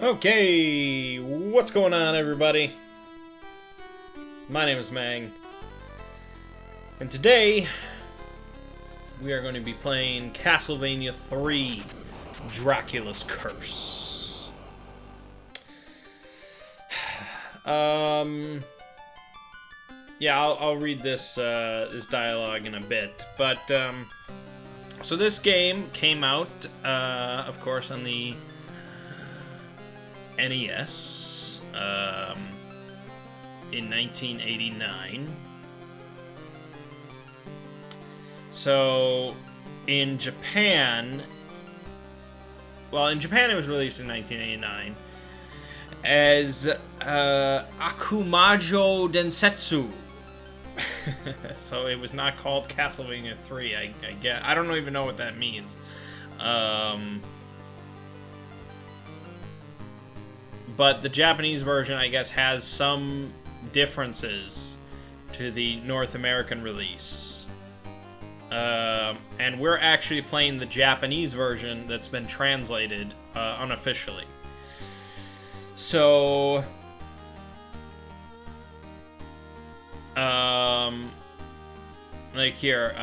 Okay, what's going on, everybody? My name is Mangg, and today we are going to be playing Castlevania 3: Dracula's Curse. Yeah, I'll read this this dialogue in a bit, but so this game came out, of course, on the NES in 1989. So in Japan, in Japan it was released in 1989 as Akumajo Densetsu. So it was not called Castlevania 3. I guess I don't even know what that means. But the Japanese version, I guess, has some differences to the North American release. And we're actually playing the Japanese version that's been translated unofficially. So, like here,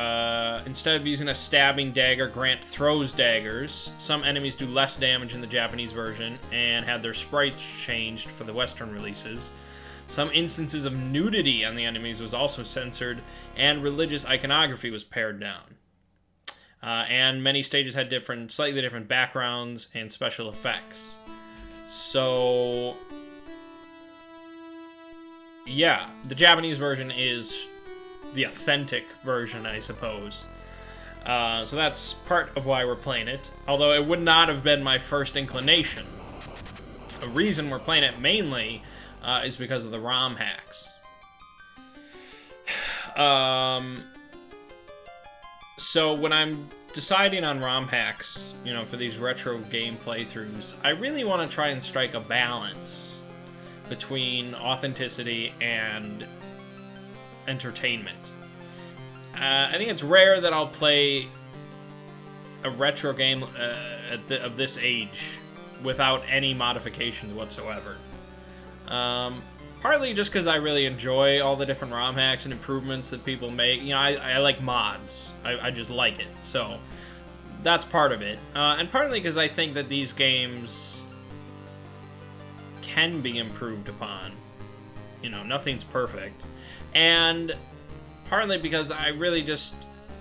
instead of using a stabbing dagger, Grant throws daggers. Some enemies do less damage in the Japanese version and had their sprites changed for the Western releases. Some instances of nudity on the enemies was also censored, and religious iconography was pared down. And many stages had slightly different backgrounds and special effects. So, yeah, the Japanese version is the authentic version, I suppose. So that's part of why we're playing it, although it would not have been my first inclination. The reason we're playing it mainly is because of the ROM hacks. So when I'm deciding on ROM hacks, for these retro game playthroughs, I really want to try and strike a balance between authenticity and entertainment. I think it's rare that I'll play a retro game of this age without any modifications whatsoever. Partly just because I really enjoy all the different ROM hacks and improvements that people make. I like mods. I just like it. So that's part of it. And partly because I think that these games can be improved upon. Nothing's perfect. And partly because I really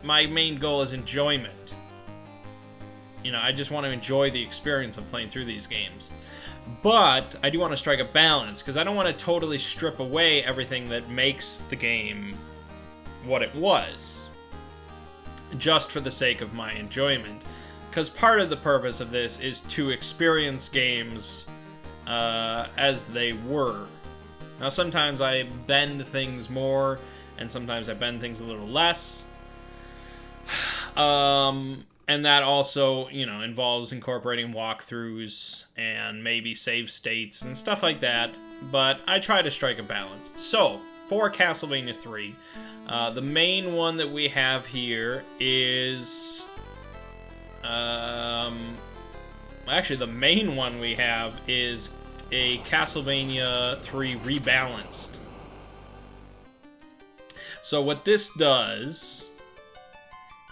my main goal is enjoyment. I just want to enjoy the experience of playing through these games. But I do want to strike a balance, because I don't want to totally strip away everything that makes the game what it was, just for the sake of my enjoyment. Because part of the purpose of this is to experience games as they were. Now, sometimes I bend things more, and sometimes I bend things a little less. And that also, involves incorporating walkthroughs and maybe save states and stuff like that. But I try to strike a balance. So, for Castlevania 3, the main one that we have here is... actually, the main one we have is a Castlevania 3 rebalanced. So what this does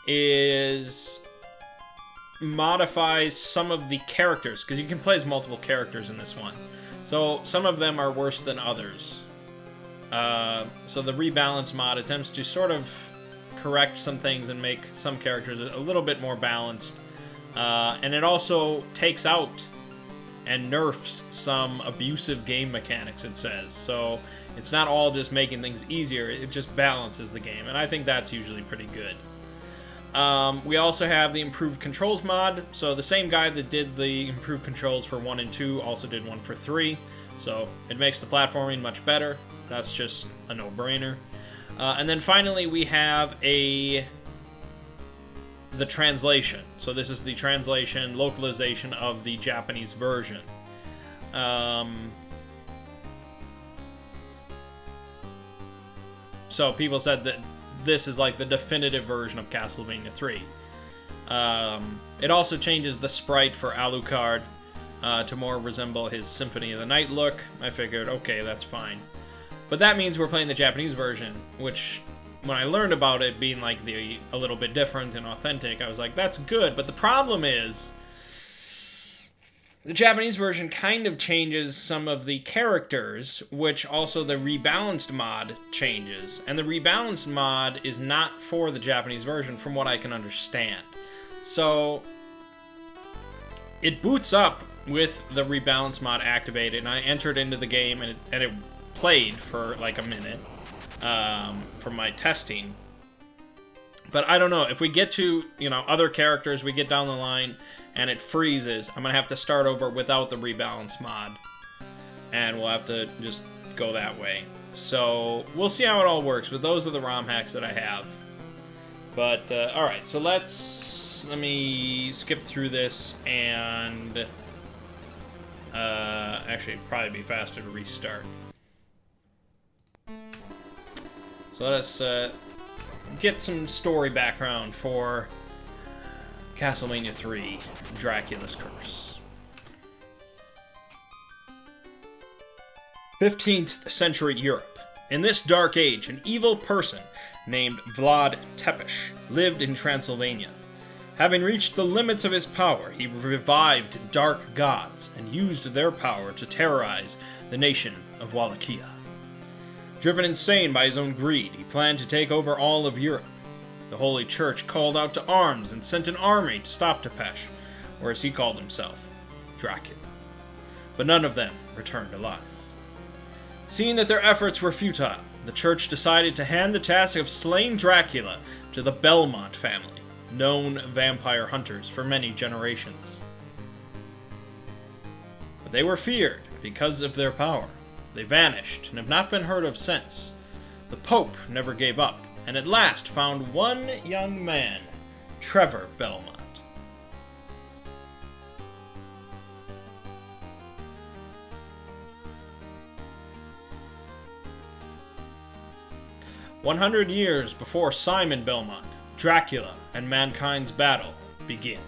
is modifies some of the characters, because you can play as multiple characters in this one. So some of them are worse than others. So the rebalance mod attempts to sort of correct some things and make some characters a little bit more balanced. And it also takes out and nerfs some abusive game mechanics, it says. So it's not all just making things easier, it just balances the game, and I think that's usually pretty good. We also have the improved controls mod. So the same guy that did the improved controls for 1 and 2 also did one for 3. So it makes the platforming much better. That's just a no-brainer. And then finally we have the translation. So this is the translation, localization of the Japanese version. So people said that this is like the definitive version of Castlevania 3. It also changes the sprite for Alucard. to more resemble his Symphony of the Night look. I figured, okay, that's fine. But that means we're playing the Japanese version, which, when I learned about it being like a little bit different and authentic, I was like, that's good. But the problem is, the Japanese version kind of changes some of the characters, which also the rebalanced mod changes. And the rebalanced mod is not for the Japanese version, from what I can understand. So it boots up with the rebalance mod activated, and I entered into the game, and it played for like a minute for my testing. But I don't know, if we get to, other characters, we get down the line, and it freezes, I'm going to have to start over without the rebalance mod. And we'll have to just go that way. So, we'll see how it all works, but those are the ROM hacks that I have. But, alright, so let me skip through this, and actually, it'd probably be faster to restart. So let us get some story background for Castlevania 3, Dracula's Curse. 15th century Europe. In this dark age, an evil person named Vlad Tepes lived in Transylvania. Having reached the limits of his power, he revived dark gods and used their power to terrorize the nation of Wallachia. Driven insane by his own greed, he planned to take over all of Europe. The Holy Church called out to arms and sent an army to stop Tepes, or as he called himself, Dracula. But none of them returned alive. Seeing that their efforts were futile, the Church decided to hand the task of slaying Dracula to the Belmont family, known vampire hunters for many generations. But they were feared because of their power. They vanished and have not been heard of since. The Pope never gave up, and at last found one young man, Trevor Belmont. "100 years before Simon Belmont, Dracula and mankind's battle begins."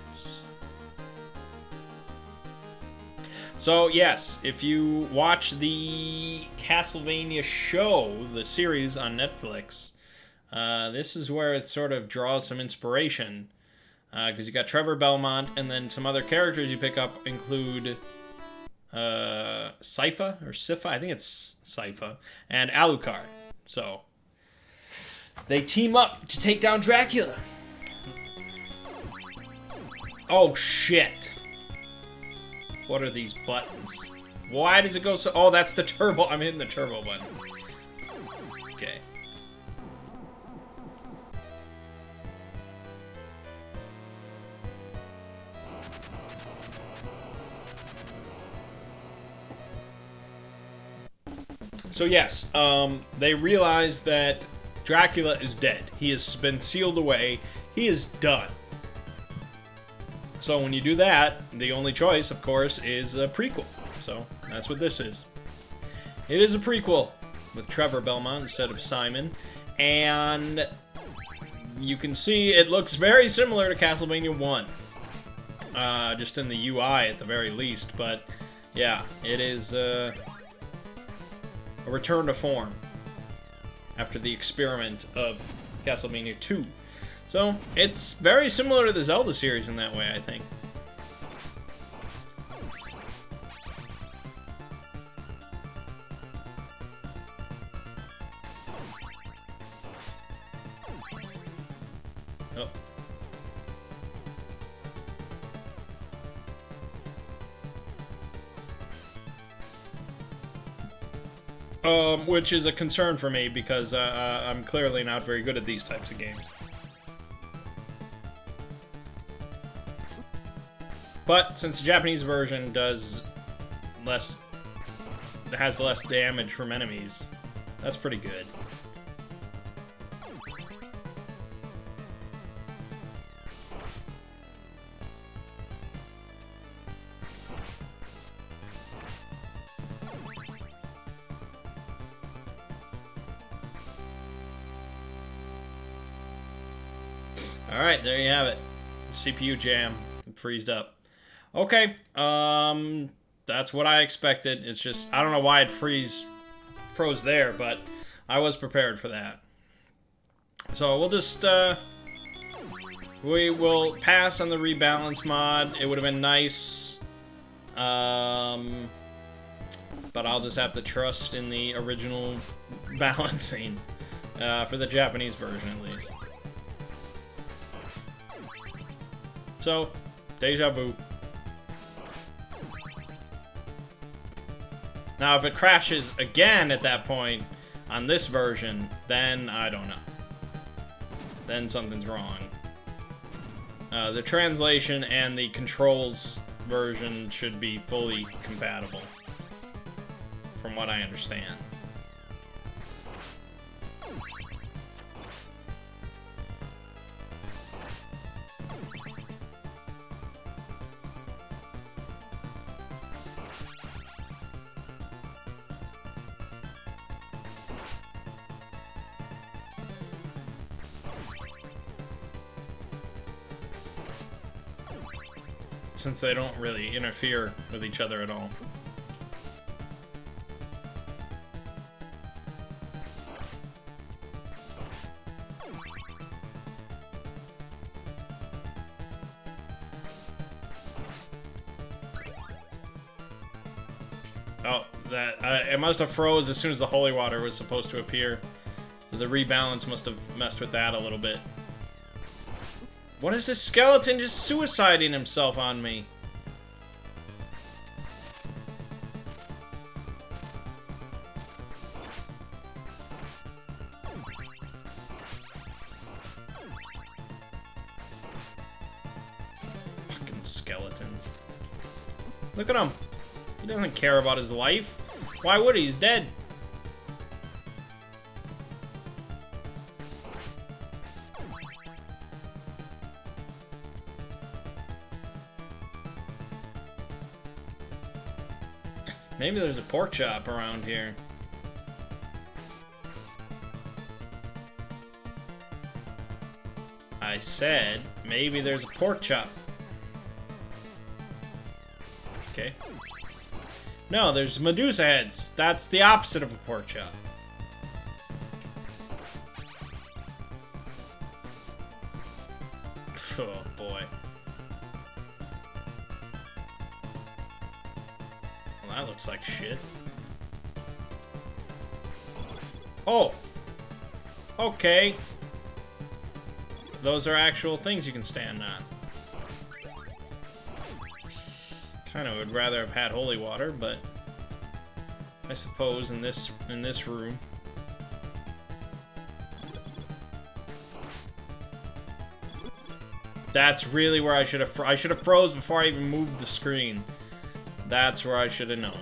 So yes, if you watch the Castlevania show, the series on Netflix, this is where it sort of draws some inspiration, because you got Trevor Belmont, and then some other characters you pick up include Sypha, or Sypha, I think it's Sypha, and Alucard. So they team up to take down Dracula. Oh shit. What are these buttons? Why does it go so... Oh, that's the turbo. I'm hitting the turbo button. Okay. So yes, they realize that Dracula is dead. He has been sealed away. He is done. So when you do that, the only choice, of course, is a prequel. So that's what this is. It is a prequel with Trevor Belmont instead of Simon. And you can see it looks very similar to Castlevania 1. Just in the UI at the very least. But yeah, it is a return to form after the experiment of Castlevania 2. So, it's very similar to the Zelda series in that way, I think. Which is a concern for me, because I'm clearly not very good at these types of games. But since the Japanese version has less damage from enemies, that's pretty good. Alright, there you have it. CPU jam. It freezed up. Okay, that's what I expected. It's just, I don't know why it froze there, but I was prepared for that. So we'll just, we will pass on the rebalance mod. It would have been nice, but I'll just have to trust in the original balancing, for the Japanese version at least. So, deja vu. Now, if it crashes again at that point on this version, then I don't know. Then something's wrong. The translation and the controls version should be fully compatible, from what I understand. Since they don't really interfere with each other at all. Oh, it must have froze as soon as the holy water was supposed to appear. So the rebalance must have messed with that a little bit. What is this skeleton just suiciding himself on me? Fucking skeletons. Look at him. He doesn't care about his life. Why would he? He's dead. Maybe there's a pork chop around here. I said, maybe there's a pork chop. Okay. No, there's Medusa heads. That's the opposite of a pork chop. Oh, boy. That looks like shit. Oh! Okay. Those are actual things you can stand on. Kinda would rather have had holy water, but I suppose in this room. That's really where I should have froze before I even moved the screen. That's where I should have known.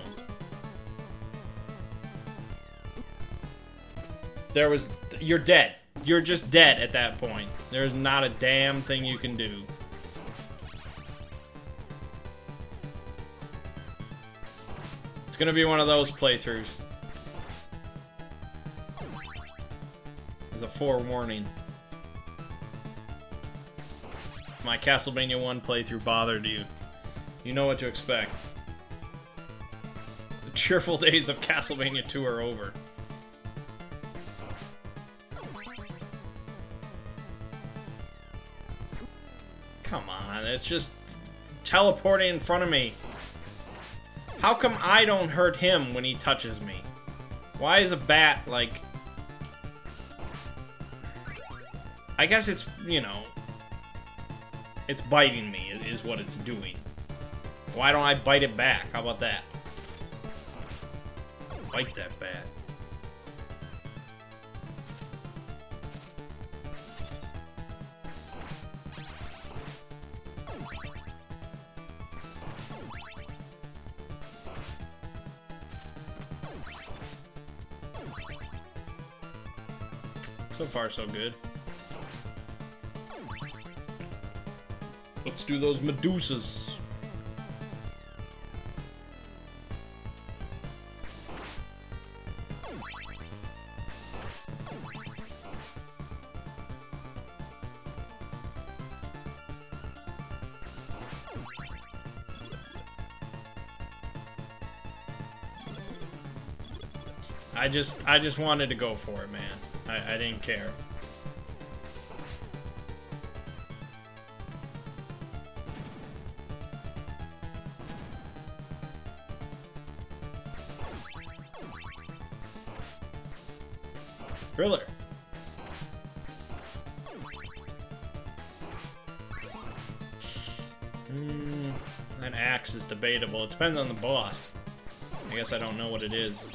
You're dead. You're just dead at that point. There's not a damn thing you can do. It's gonna be one of those playthroughs. As a forewarning. My Castlevania 1 playthrough bothered you. You know what to expect. The cheerful days of Castlevania 2 are over. Come on, it's just teleporting in front of me. How come I don't hurt him when he touches me? Why is a bat, like... I guess it's, you know... It's biting me, is what it's doing. Why don't I bite it back? How about that? Bite that bat. So far, so good. Let's do those Medusas. I just wanted to go for it, man. I didn't care. Thriller. That axe is debatable. It depends on the boss. I guess I don't know what it is.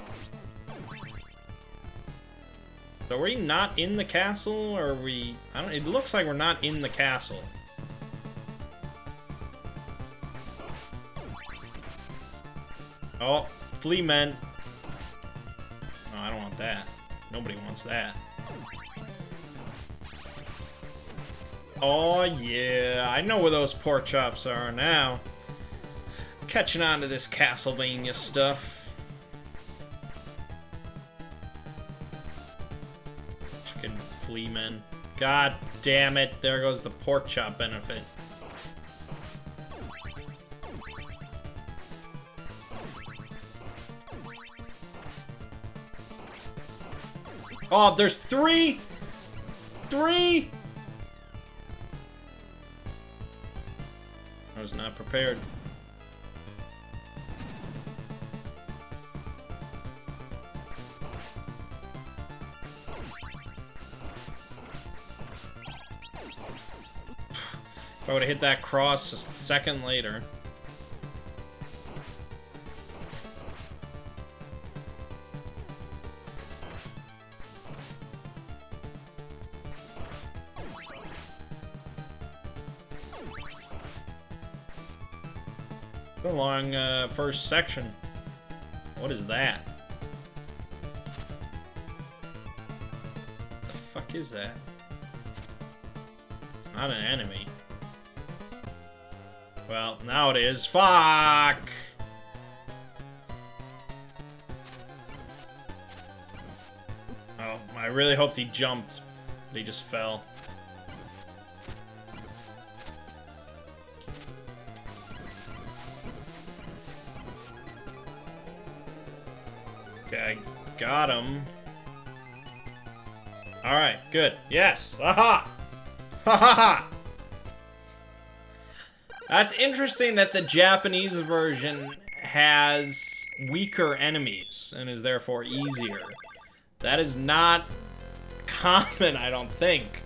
So are we not in the castle, or are we... I don't... It looks like we're not in the castle. Oh, flea men. Oh, I don't want that. Nobody wants that. Oh, yeah. I know where those pork chops are now. Catching on to this Castlevania stuff. Fucking flea men. God damn it. There goes the pork chop benefit. Oh, there's three! Three! I was not prepared. If I would have hit that cross a second later. The long first section. What is that? The fuck is that? It's not an enemy. Well, now it is. Fuck! Oh, I really hoped he jumped, but he just fell. Okay, I got him. Alright, good. Yes! Aha! Ha ha ha! That's interesting that the Japanese version has weaker enemies and is therefore easier. That is not common, I don't think.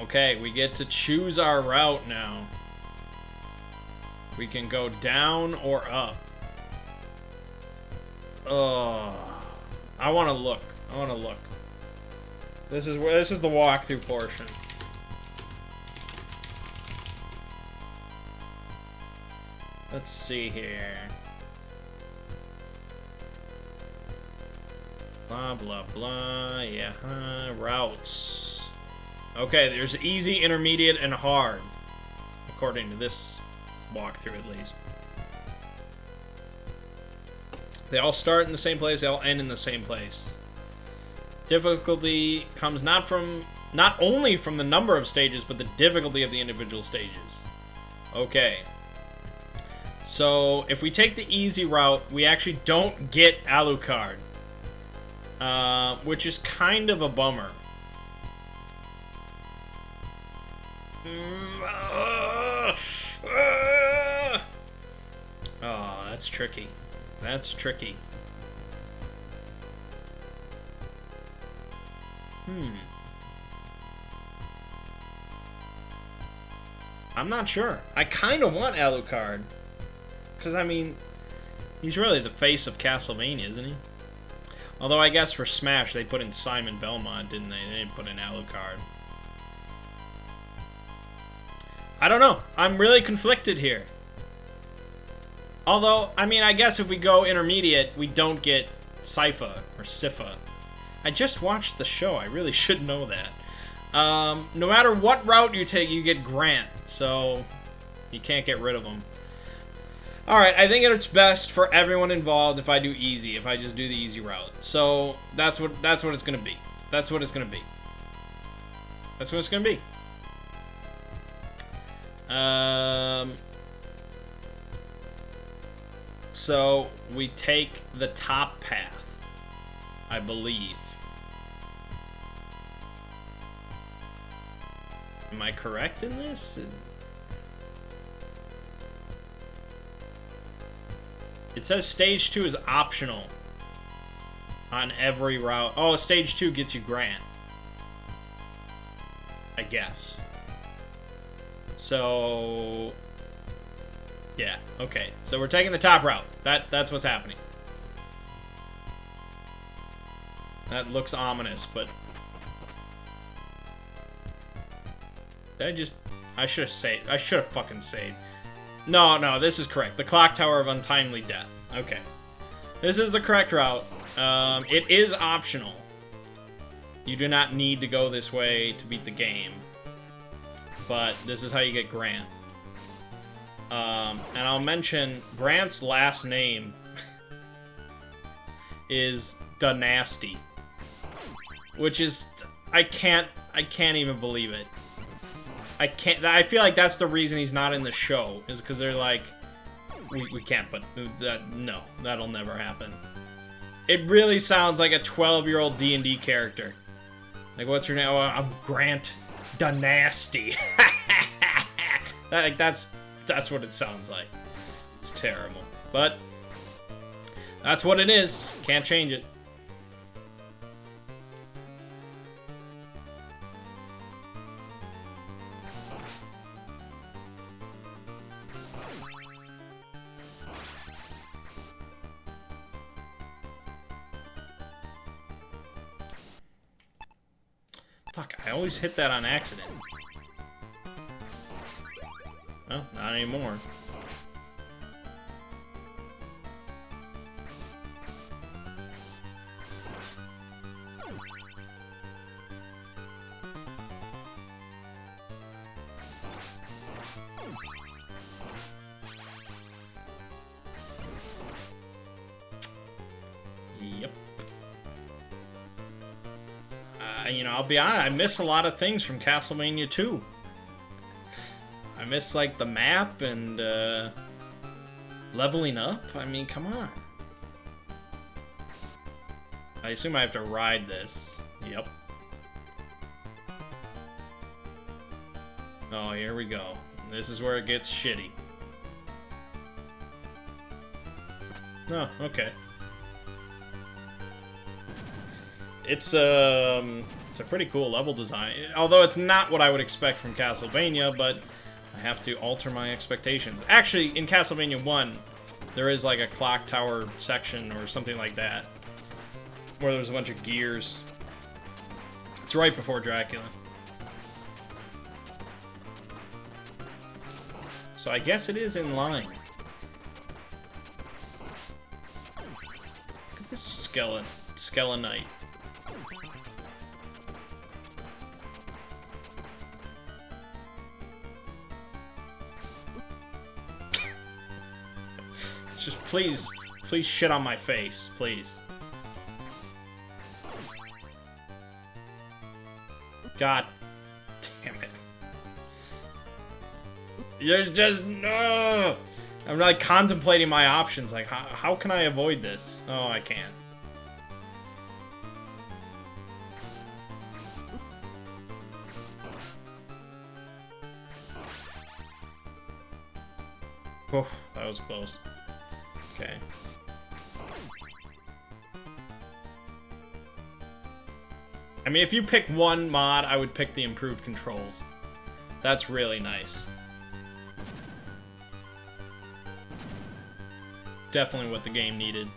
Okay, we get to choose our route now. We can go down or up. Oh, I want to look. I want to look. This is the walkthrough portion. Let's see here. Blah, blah, blah. Yeah, routes. Okay, there's easy, intermediate, and hard. According to this walkthrough, at least. They all start in the same place, they all end in the same place. Difficulty comes not only from the number of stages, but the difficulty of the individual stages. Okay. So, if we take the easy route, we actually don't get Alucard. Which is kind of a bummer. Oh, that's tricky. That's tricky. I'm not sure. I kind of want Alucard. Because, I mean, he's really the face of Castlevania, isn't he? Although, I guess for Smash, they put in Simon Belmont, didn't they? They didn't put in Alucard. I don't know. I'm really conflicted here. Although, I mean, I guess if we go intermediate, we don't get Sypha or Sypha. I just watched the show. I really should know that. No matter what route you take, you get Grant. So, you can't get rid of him. Alright, I think it's best for everyone involved if I do easy, if I just do the easy route. So, that's what it's gonna be. That's what it's gonna be. That's what it's gonna be. So we take the top path, I believe. Am I correct in this? It says stage 2 is optional on every route. Oh, stage 2 gets you Grant, I guess. So yeah, okay. So we're taking the top route. That's what's happening. That looks ominous, but I should have saved. I should have fucking saved. No, this is correct. The Clock Tower of Untimely Death. Okay. This is the correct route. It is optional. You do not need to go this way to beat the game. But this is how you get Grant. And I'll mention Grant's last name is Dynasty, which is I can't even believe it. I feel like that's the reason he's not in the show, is because they're like, we can't put that. No, that'll never happen. It really sounds like a 12-year-old D&D character. Like, what's your name? Oh, I'm Grant Dynasty. That's what it sounds like. It's terrible. But that's what it is. Can't change it. Fuck, I always hit that on accident. Well, not anymore. Yep. You know, I'll be honest, I miss a lot of things from Castlevania 2. I miss, like, the map and, leveling up. I mean, come on. I assume I have to ride this. Yep. Oh, here we go. This is where it gets shitty. Oh, okay. It's a pretty cool level design. Although it's not what I would expect from Castlevania, but I have to alter my expectations. Actually, in Castlevania 1, there is like a clock tower section or something like that, where there's a bunch of gears. It's right before Dracula. So I guess it is in line. Look at this Skeletonite. Just please shit on my face, please. God damn it. There's just no. I'm like contemplating my options, like how can I avoid this? Oh, I can't. Oh, that was close. Okay. I mean, if you pick one mod, I would pick the improved controls. That's really nice. Definitely what the game needed.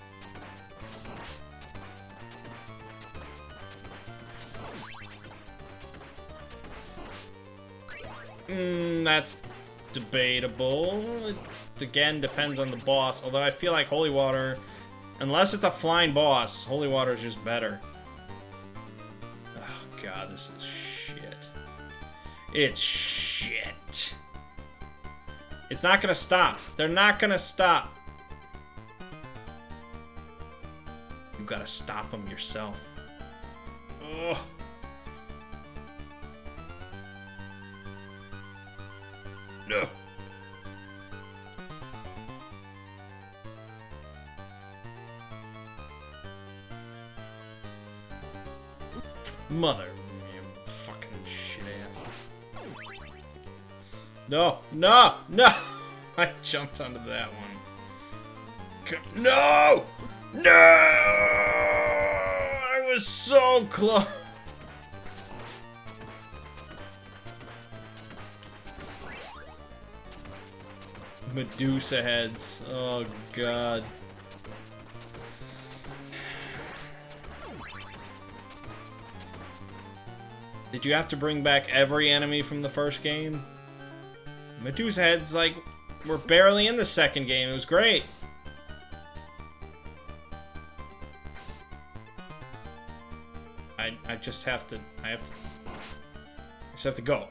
That's debatable. It again depends on the boss, although I feel like Holy Water, unless it's a flying boss, Holy Water is just better. Oh god, this is shit. It's shit. It's not gonna stop. They're not gonna stop. You've gotta stop them yourself. Ugh. No. Mother, you fucking shit ass. No, no, no! I jumped onto that one. No! No! I was so close. Medusa heads. Oh, God. Did you have to bring back every enemy from the first game? Medusa heads, like, were barely in the second game. It was great. I just have to... I just have to go.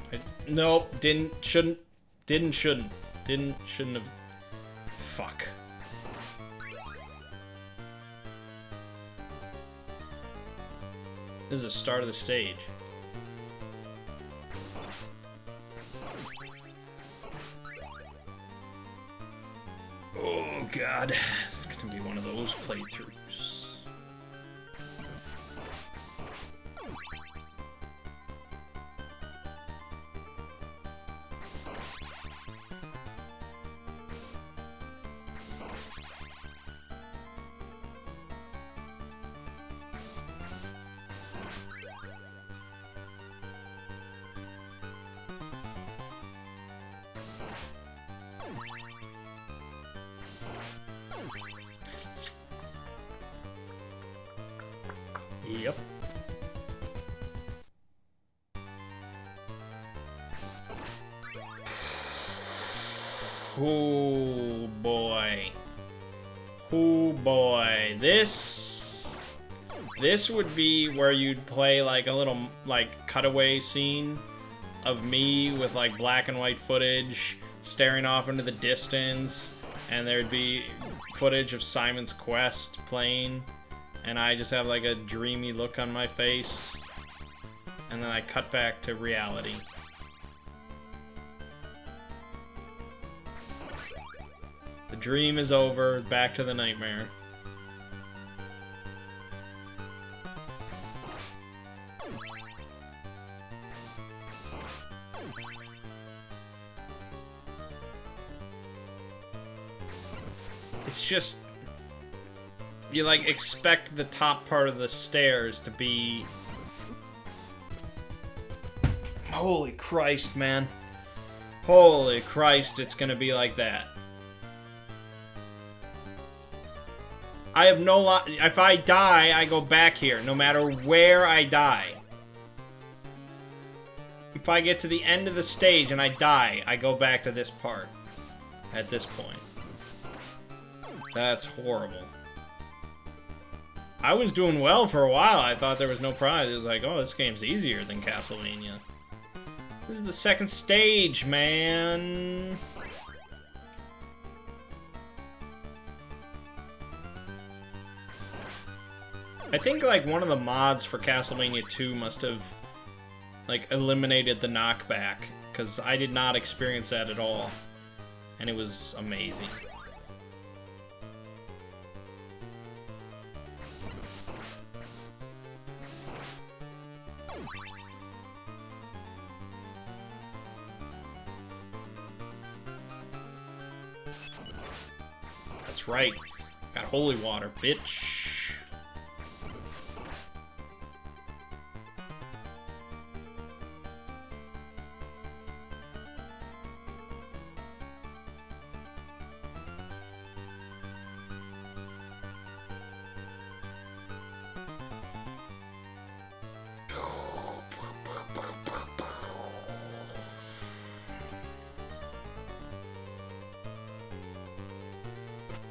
Nope. Shouldn't have... Fuck. This is the start of the stage. Oh god, it's gonna be one of those playthroughs. Yep. Oh boy. Oh boy. This would be where you'd play like a little like cutaway scene of me with like black and white footage staring off into the distance, and there'd be footage of Simon's Quest playing. And I just have like a dreamy look on my face. And then I cut back to reality. The dream is over, back to the nightmare. It's just... you, like, expect the top part of the stairs to be... Holy Christ, man. Holy Christ, it's gonna be like that. I have no if I die, I go back here, no matter where I die. If I get to the end of the stage and I die, I go back to this part. At this point. That's horrible. I was doing well for a while. I thought there was no prize. It was like, oh, this game's easier than Castlevania. This is the second stage, man. I think, like, one of the mods for Castlevania 2 must have, like, eliminated the knockback, because I did not experience that at all. And it was amazing. That's right. Got holy water, bitch.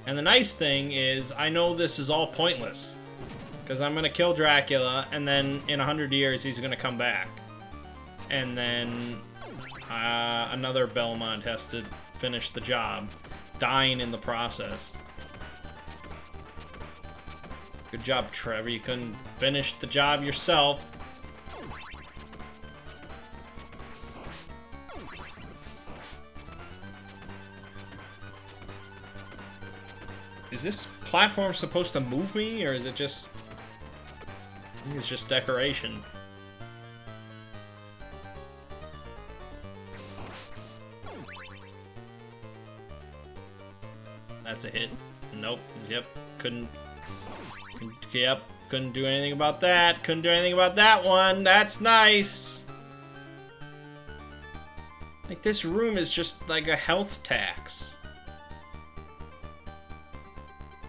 And the nice thing is, I know this is all pointless. Because I'm going to kill Dracula, and then in 100 years he's going to come back. And then another Belmont has to finish the job, dying in the process. Good job, Trevor. You couldn't finish the job yourself. Is this platform supposed to move me, or is it just... I think it's just decoration. That's a hit. Nope. Yep. Couldn't. Yep. Couldn't do anything about that. Couldn't do anything about that one. That's nice. Like, this room is just like a health tax.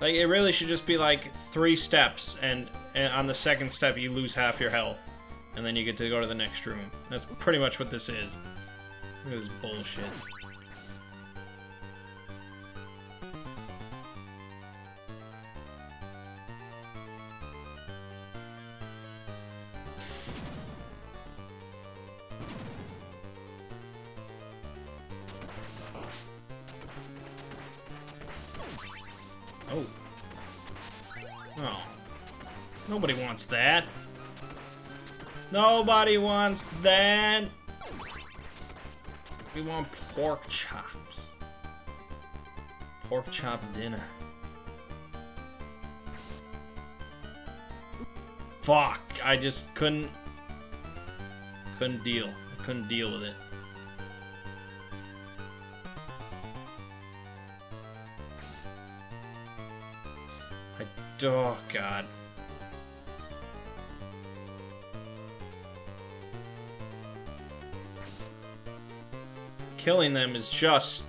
Like, it really should just be like 3 steps, and on the second step you lose half your health. And then you get to go to the next room. That's pretty much what this is. Look at this bullshit. Oh. Oh. Nobody wants that. Nobody wants that. We want pork chops. Pork chop dinner. Fuck. I just couldn't deal. I couldn't deal with it. Oh, God. Killing them is just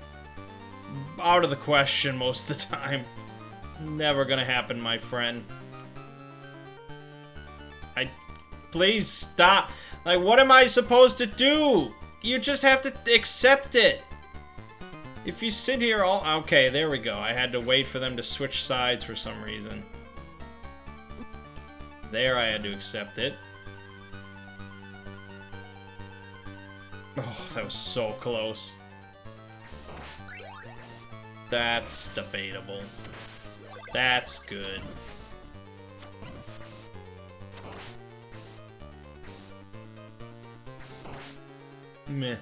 out of the question most of the time. Never gonna happen, my friend. Please stop. Like, what am I supposed to do? You just have to accept it. If you sit here all... Okay, there we go. I had to wait for them to switch sides for some reason. There, I had to accept it. Oh, that was so close. That's debatable. That's good. Meh.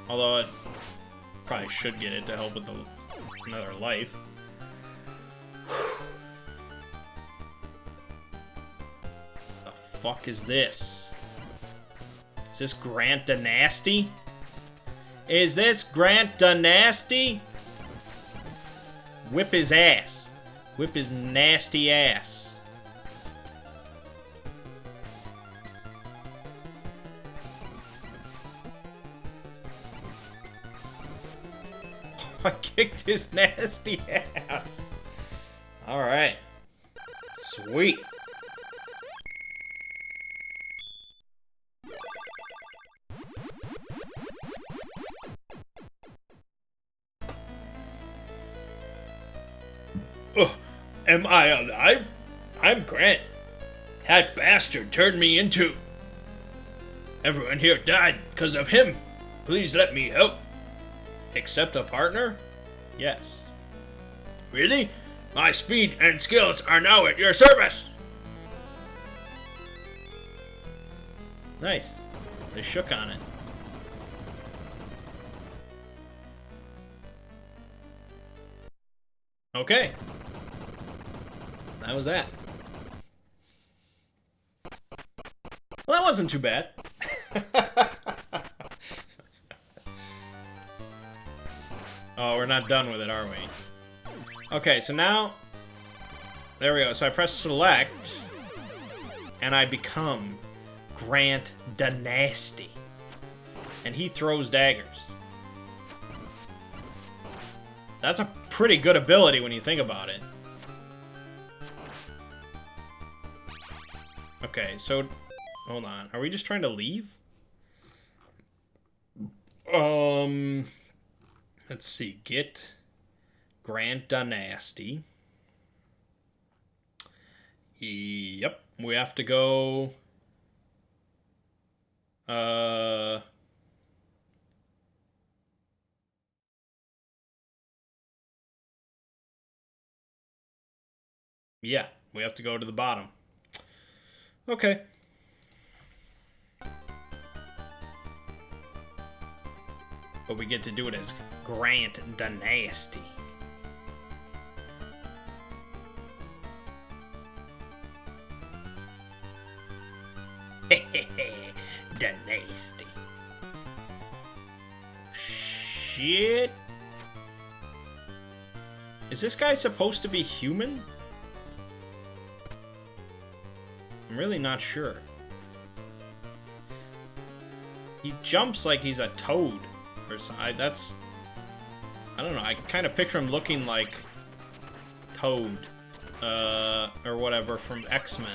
Although I probably should get it to help with another life. The fuck is this? Is this Grant Dynasty? Is this Grant Dynasty? Whip his ass. Whip his nasty ass. I kicked his nasty ass. Alright. Sweet. Am I alive? I'm Grant. That bastard turned me into... Everyone here died because of him. Please let me help. Accept a partner? Yes. Really? My speed and skills are now at your service. Nice. They shook on it. Okay. That was that. Well, that wasn't too bad. Oh, we're not done with it, are we? Okay, so now... There we go. So I press select, and I become Grant Dynasty. And he throws daggers. That's a pretty good ability when you think about it. Okay, so... Hold on. Are we just trying to leave? Let's see. Get Grant Dynasty. Yep. We have to go... Yeah, we have to go to the bottom. Okay. But we get to do it as Grant Dynasty. Dynasty. Shit. Is this guy supposed to be human? I'm really not sure. He jumps like he's a toad or something. That's... I don't know. I kind of picture him looking like Toad, or whatever from X-Men.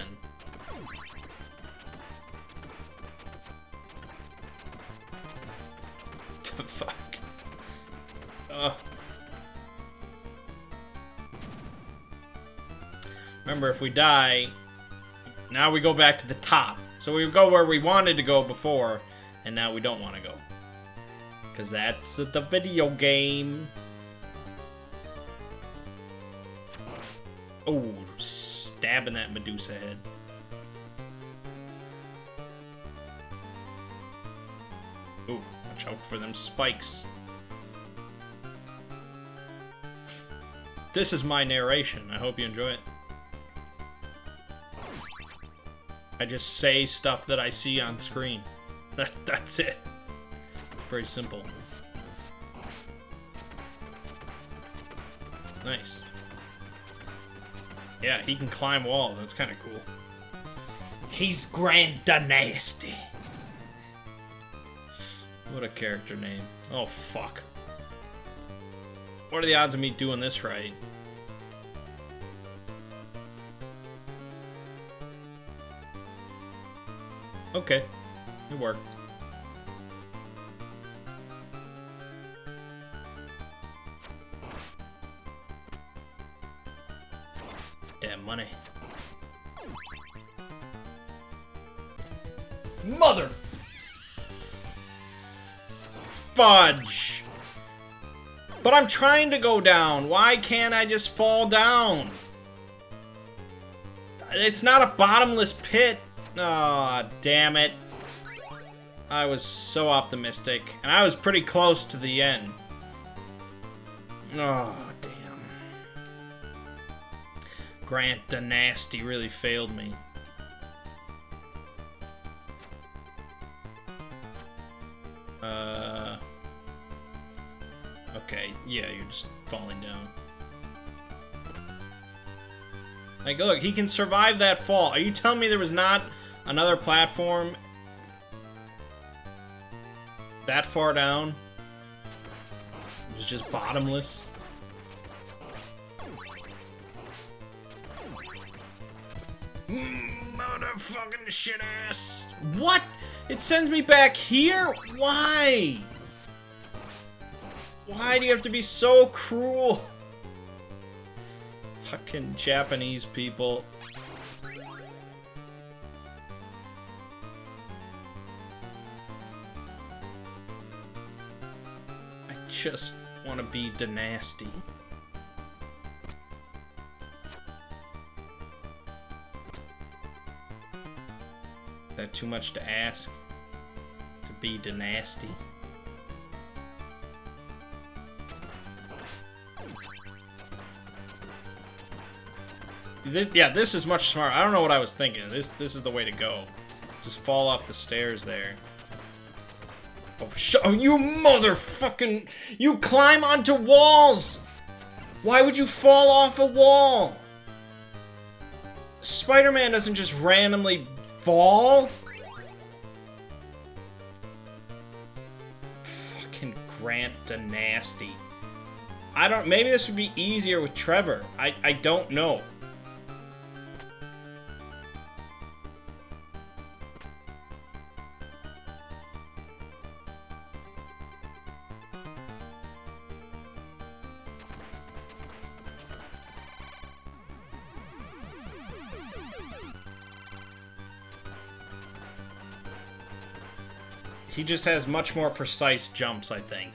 The fuck? Remember, if we die, now we go back to the top. So we go where we wanted to go before, and now we don't want to go. Because that's the video game. Oh, stabbing that Medusa head. Ooh, watch out for them spikes. This is my narration. I hope you enjoy it. I just say stuff that I see on screen. That's it. Very simple. Nice. Yeah, he can climb walls. That's kind of cool. He's Granda Nasty. What a character name. Oh, fuck. What are the odds of me doing this right? Okay. It worked. Damn money. Mother... fudge! But I'm trying to go down. Why can't I just fall down? It's not a bottomless pit. Aw, damn it. I was so optimistic. And I was pretty close to the end. Oh, damn. Grant the Nasty really failed me. Okay, yeah, you're just falling down. Like, look, he can survive that fall. Are you telling me there was not another platform that far down? It was just bottomless? Motherfucking shit ass. What? It sends me back here? Why? Why do you have to be so cruel? Fucking Japanese people. I just want to be nasty. Is that too much to ask? To be nasty? This is much smarter. I don't know what I was thinking. This is the way to go. Just fall off the stairs there. Oh, you motherfucking... You climb onto walls! Why would you fall off a wall? Spider-Man doesn't just randomly fall. Fucking Grant the Nasty. I don't... Maybe this would be easier with Trevor. I don't know. He just has much more precise jumps, I think.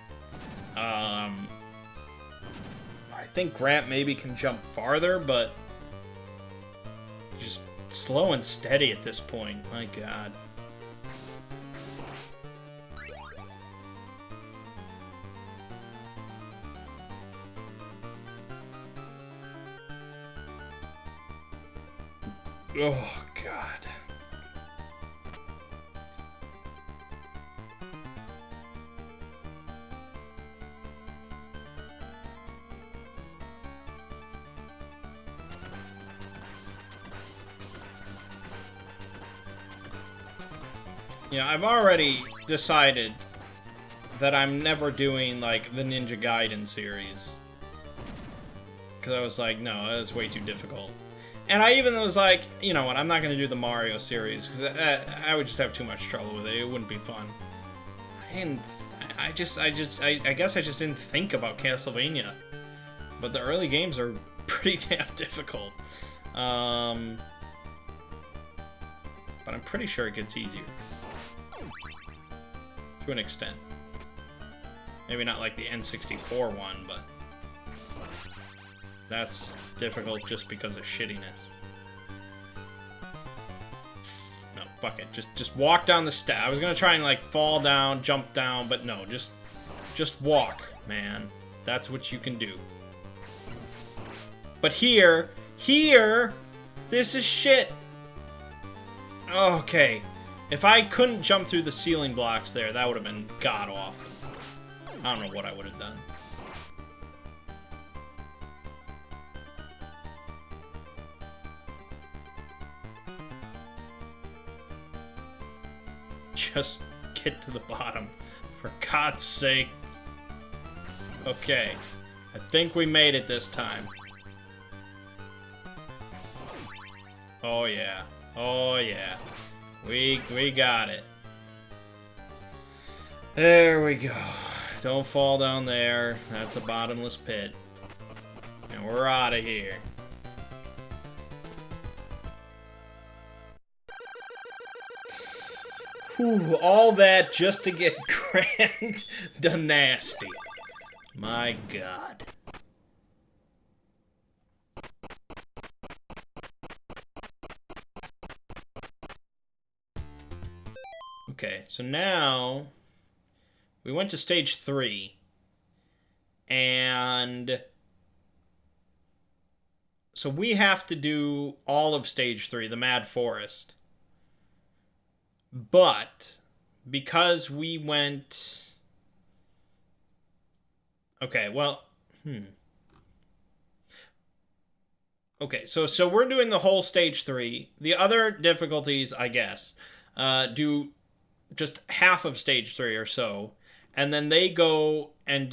I think Grant maybe can jump farther, but just slow and steady at this point. My God. Oh, God. Yeah, I've already decided that I'm never doing, like, the Ninja Gaiden series. Because I was like, no, that's way too difficult. And I even was like, you know what, I'm not going to do the Mario series, because I would just have too much trouble with it. It wouldn't be fun. I guess I just didn't think about Castlevania. But the early games are pretty damn difficult. But I'm pretty sure it gets easier. To an extent. Maybe not like the N64 one, but that's difficult just because of shittiness. No, fuck it. Just walk down the step. I was gonna try and like fall down, jump down, but no, just walk, man. That's what you can do. But here, this is shit. Okay. If I couldn't jump through the ceiling blocks there, that would have been god-awful. I don't know what I would have done. Just get to the bottom. For God's sake. Okay. I think we made it this time. Oh yeah. Oh yeah. We got it. There we go. Don't fall down there. That's a bottomless pit. And we're out of here. Whew, all that just to get Grand Dynasty. My God. Okay, so now we went to stage 3, and so we have to do all of stage 3, the Mad Forest. But because we went... Okay, well, Okay, so we're doing the whole stage 3. The other difficulties, I guess, do just half of stage 3 or so, and then they go and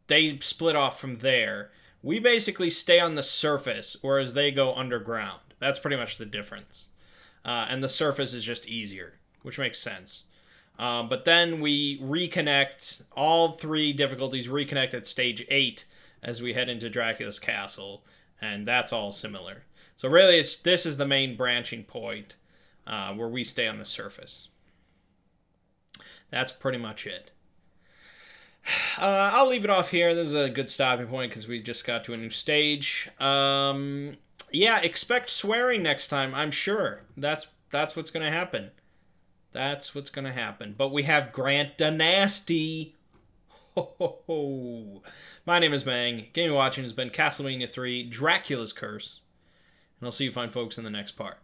they split off from there. We basically stay on the surface, whereas they go underground. That's pretty much the difference. And the surface is just easier, which makes sense. But then we reconnect, all 3 difficulties reconnect at stage 8 as we head into Dracula's castle, and that's all similar. So really, this is the main branching point, where we stay on the surface. That's pretty much it. I'll leave it off here. This is a good stopping point because we just got to a new stage. Yeah, expect swearing next time, I'm sure. That's what's going to happen. That's what's going to happen. But we have Grand Dynasty. Ho, ho, ho. My name is Mangg. Gaming watching has been Castlevania 3, Dracula's Curse. And I'll see you fine folks in the next part.